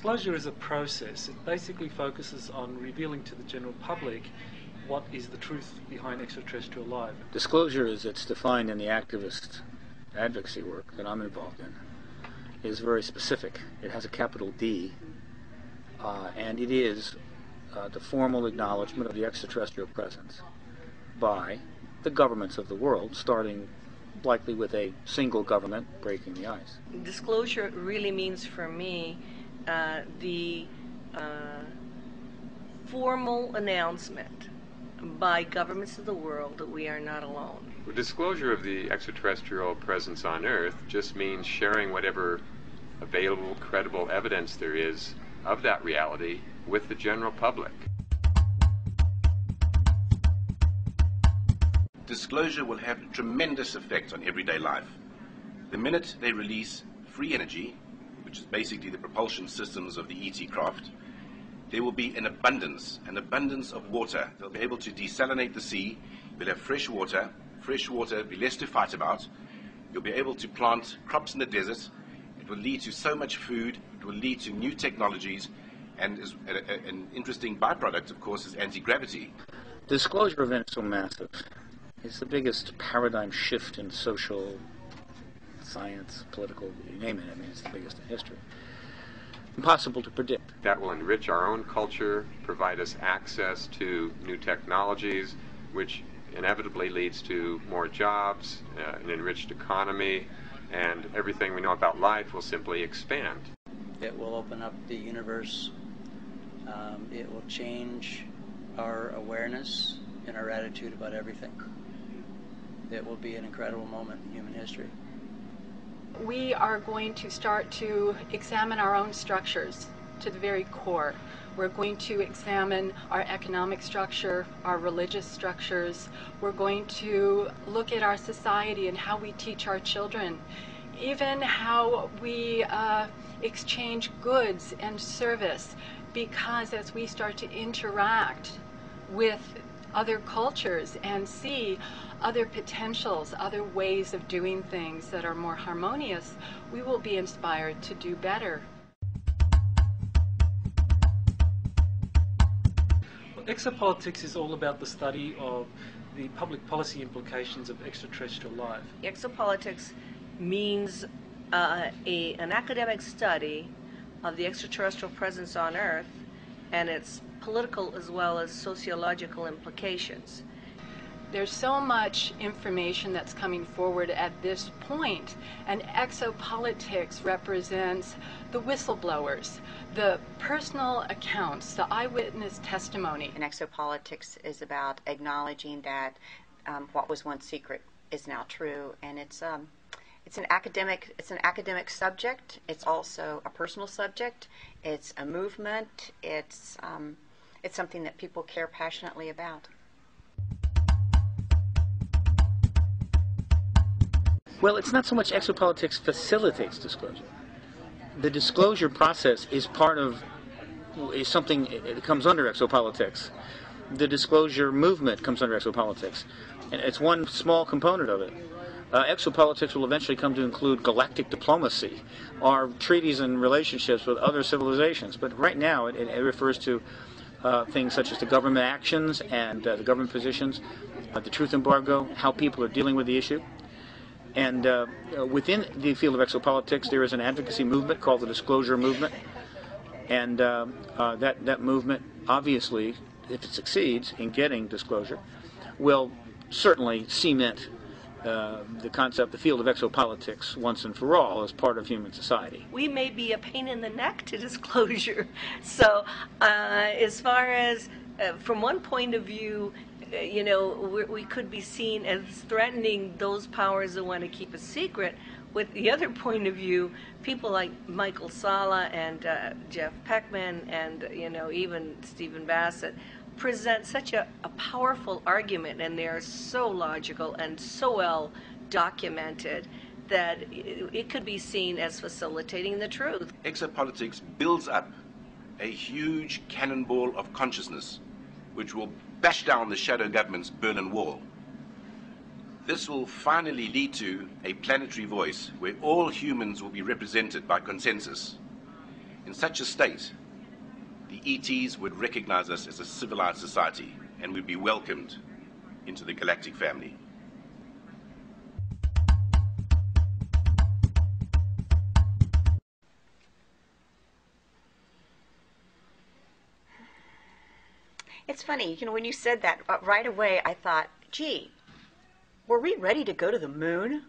Disclosure is a process. It basically focuses on revealing to the general public what is the truth behind extraterrestrial life. Disclosure, as it's defined in the activist advocacy work that I'm involved in, is very specific. It has a capital D, and it is the formal acknowledgement of the extraterrestrial presence by the governments of the world, starting likely with a single government breaking the ice. Disclosure really means for me the formal announcement by governments of the world that we are not alone. The disclosure of the extraterrestrial presence on Earth just means sharing whatever available, credible evidence there is of that reality with the general public. Disclosure will have a tremendous effect on everyday life. The minute they release free energy, which is basically the propulsion systems of the ET craft, there will be an abundance of water. They'll be able to desalinate the sea. We'll have fresh water. Fresh water will be less to fight about. You'll be able to plant crops in the desert. It will lead to so much food. It will lead to new technologies. And as an interesting byproduct, of course, is anti-gravity. Disclosure events so massive. It's the biggest paradigm shift in social science, political, you name it. I mean, it's the biggest in history. Impossible to predict. That will enrich our own culture, provide us access to new technologies, which inevitably leads to more jobs, an enriched economy, and everything we know about life will simply expand. It will open up the universe. It will change our awareness and our attitude about everything. It will be an incredible moment in human history. We are going to start to examine our own structures to the very core. We're going to examine our economic structure, our religious structures. We're going to look at our society and how we teach our children, even how we exchange goods and service, because as we start to interact with other cultures and see other potentials, other ways of doing things that are more harmonious, we will be inspired to do better. Well, exopolitics is all about the study of the public policy implications of extraterrestrial life. Exopolitics means an academic study of the extraterrestrial presence on Earth and its political as well as sociological implications. There's so much information that's coming forward at this point, and exopolitics represents the whistleblowers, the personal accounts, the eyewitness testimony. And exopolitics is about acknowledging that what was once secret is now true, and it's an academic subject. It's also a personal subject. It's a movement. It's something that people care passionately about. Well, it's not so much exopolitics facilitates disclosure. The disclosure process is something that comes under exopolitics. The disclosure movement comes under exopolitics. And it's one small component of it. Exopolitics will eventually come to include galactic diplomacy, or treaties and relationships with other civilizations. But right now it refers to things such as the government actions and the government positions, the truth embargo, how people are dealing with the issue. And within the field of exopolitics, there is an advocacy movement called the Disclosure Movement. And that movement, obviously, if it succeeds in getting disclosure, will certainly cement the field of exopolitics once and for all as part of human society. We may be a pain in the neck to disclosure. So as far as, from one point of view, we could be seen as threatening those powers that want to keep a secret. With the other point of view, people like Michael Salla and Jeff Peckman and even Stephen Bassett present such a powerful argument, and they are so logical and so well documented that it could be seen as facilitating the truth. Exopolitics builds up a huge cannonball of consciousness which will bash down the shadow government's Berlin Wall. This will finally lead to a planetary voice where all humans will be represented by consensus. In such a state, the ETs would recognize us as a civilized society and would be welcomed into the galactic family. It's funny, when you said that right away, I thought, gee, were we ready to go to the moon?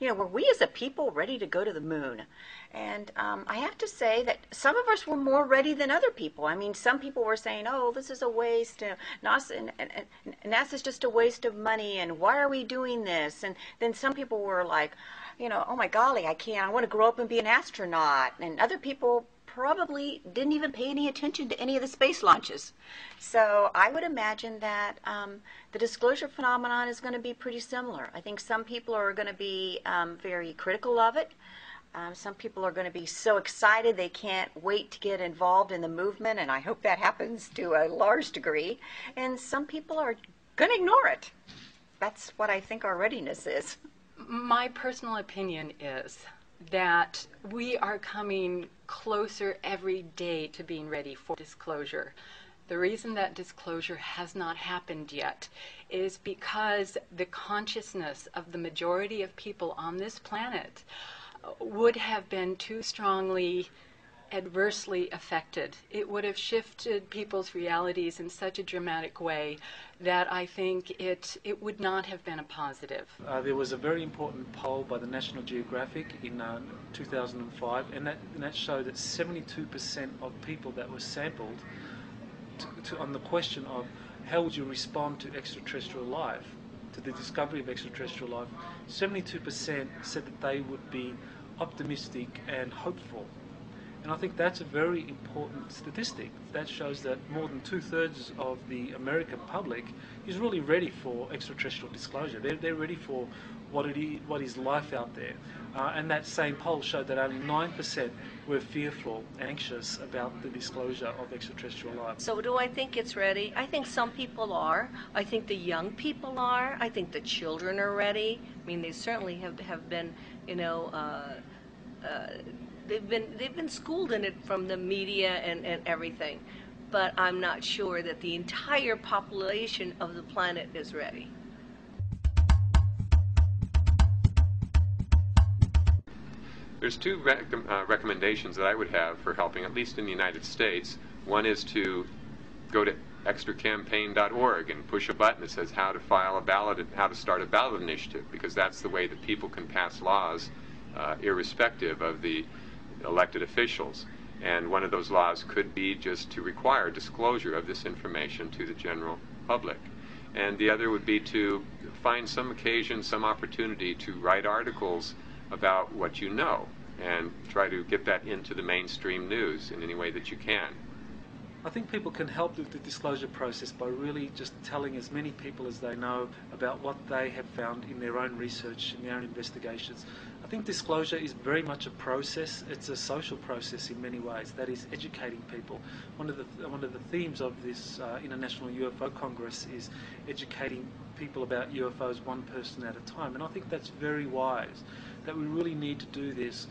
Were we as a people ready to go to the moon? And I have to say that some of us were more ready than other people. I mean, some people were saying, oh, this is a waste. NASA's just a waste of money, and why are we doing this? And then some people were like, oh my golly, I want to grow up and be an astronaut. And other people probably didn't even pay any attention to any of the space launches. So I would imagine that the disclosure phenomenon is going to be pretty similar. I think some people are going to be very critical of it. Some people are going to be so excited they can't wait to get involved in the movement, and I hope that happens to a large degree. And some people are going to ignore it. That's what I think our readiness is. My personal opinion is that we are coming closer every day to being ready for disclosure. The reason that disclosure has not happened yet is because the consciousness of the majority of people on this planet would have been too strongly adversely affected. It would have shifted people's realities in such a dramatic way that I think it would not have been a positive. There was a very important poll by the National Geographic in 2005, and that showed that 72% of people that were sampled on the question of how would you respond to extraterrestrial life, to the discovery of extraterrestrial life, 72% said that they would be optimistic and hopeful. And I think that's a very important statistic. That shows that more than 2/3 of the American public is really ready for extraterrestrial disclosure. They're ready for what is life out there. And that same poll showed that only 9% were fearful, anxious about the disclosure of extraterrestrial life. So do I think it's ready? I think some people are. I think the young people are. I think the children are ready. I mean, they certainly have been, they've been schooled in it from the media and everything. But I'm not sure that the entire population of the planet is ready. There's two recommendations that I would have for helping, at least in the United States. One is to go to extracampaign.org and push a button that says how to file a ballot, how to start a ballot initiative, because that's the way that people can pass laws irrespective of the elected officials. And one of those laws could be just to require disclosure of this information to the general public. And the other would be to find some occasion, some opportunity to write articles about what you know and try to get that into the mainstream news in any way that you can. I think people can help with the disclosure process by really just telling as many people as they know about what they have found in their own research, in their own investigations. I think disclosure is very much a process. It's a social process in many ways. That is educating people. One of the themes of this International UFO Congress is educating people about UFOs one person at a time. And I think that's very wise, that we really need to do this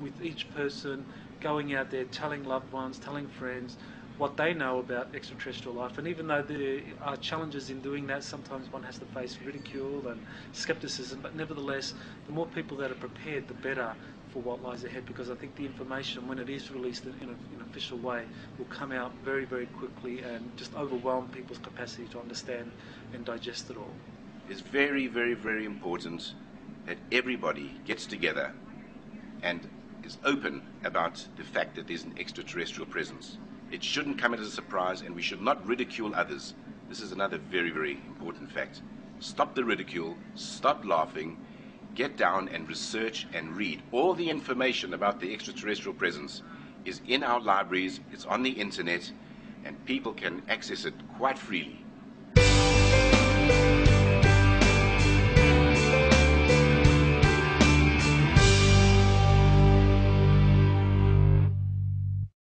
with each person going out there, telling loved ones, telling friends what they know about extraterrestrial life. And even though there are challenges in doing that, sometimes one has to face ridicule and skepticism, but nevertheless, the more people that are prepared, the better for what lies ahead, because I think the information, when it is released in an official way, will come out very, very quickly and just overwhelm people's capacity to understand and digest it all. It's very, very, very important that everybody gets together and is open about the fact that there's an extraterrestrial presence. It shouldn't come as a surprise, and we should not ridicule others. This is another very, very important fact. Stop the ridicule, stop laughing, get down and research and read. All the information about the extraterrestrial presence is in our libraries, it's on the internet, and people can access it quite freely.